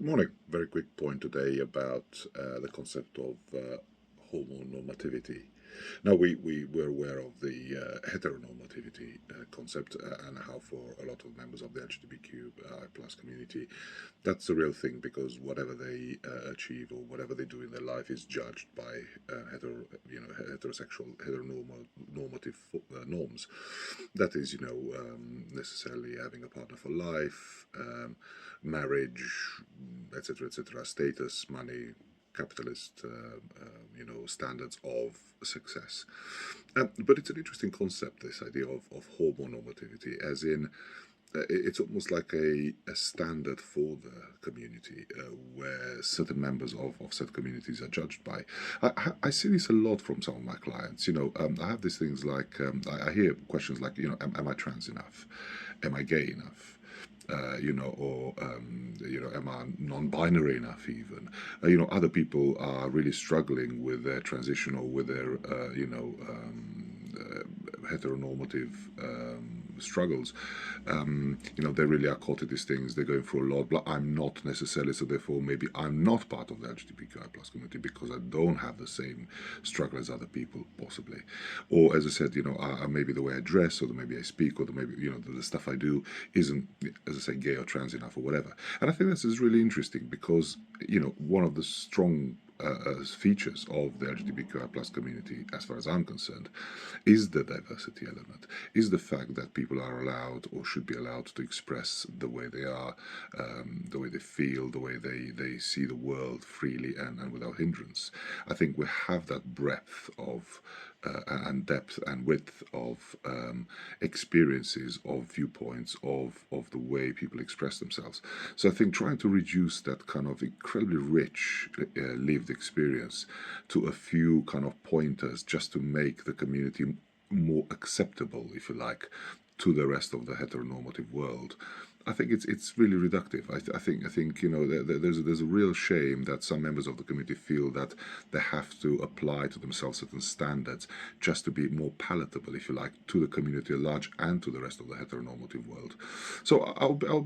Good morning. Very quick point today about the concept of homonormativity. Now, we're aware of the heteronormativity concept and how for a lot of members of the LGBTQI plus community, that's a real thing because whatever they achieve or whatever they do in their life is judged by heterosexual, heteronormative norms. That is, necessarily having a partner for life, marriage, etc., status, money, capitalist, standards of success. But it's an interesting concept, this idea of homonormativity, as in it's almost like a standard for the community where certain members of certain communities are judged by. I see this a lot from some of my clients. I have these things like I hear questions like, am I trans enough? Am I gay enough? Am I non-binary enough even? Other people are really struggling with their transition or with their, heteronormative struggles. They really are caught in these things. They're going through a lot, but I'm not necessarily, so therefore maybe I'm not part of the LGBTQI plus community because I don't have the same struggle as other people, possibly. Or as I said, maybe the way I dress or maybe I speak or maybe, the stuff I do isn't, as I say, gay or trans enough or whatever. And I think this is really interesting because, one of the strong features of the LGBTQI plus community, as far as I'm concerned, is the diversity element, is the fact that people are allowed or should be allowed to express the way they are, the way they feel, the way they see the world freely and without hindrance. I think we have that breadth of and depth and width of experiences, of viewpoints, of the way people express themselves. So I think trying to reduce that kind of incredibly rich lived experience to a few kind of pointers just to make the community more acceptable, if you like, to the rest of the heteronormative world, I think it's really reductive. I think there's a real shame that some members of the community feel that they have to apply to themselves certain standards just to be more palatable, if you like, to the community at large and to the rest of the heteronormative world. So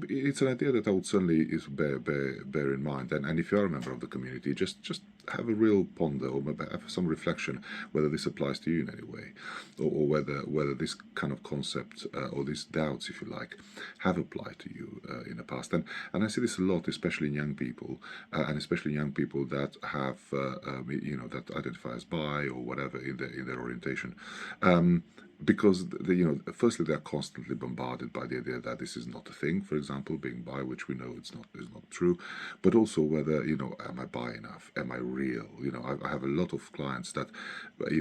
it's an idea that I would certainly bear in mind. And if you are a member of the community, just have a real ponder or maybe have some reflection whether this applies to you in any way, or whether this kind of concept or these doubts, if you like, have applied to you in the past. And I see this a lot, especially in young people, and especially young people that have that identify as bi or whatever in their orientation. Because firstly, they're constantly bombarded by the idea that this is not a thing. For example, being bi, which we know is not true, but also whether am I bi enough? Am I real? I have a lot of clients that they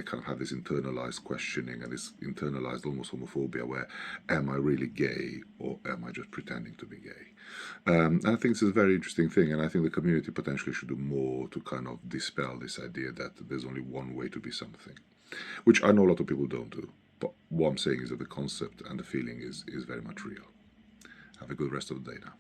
kind of have this internalized questioning and this internalized almost homophobia, where am I really gay or am I just pretending to be gay? And I think this is a very interesting thing, and I think the community potentially should do more to kind of dispel this idea that there's only one way to be something, which I know a lot of people don't do. But what I'm saying is that the concept and the feeling is very much real. Have a good rest of the day now.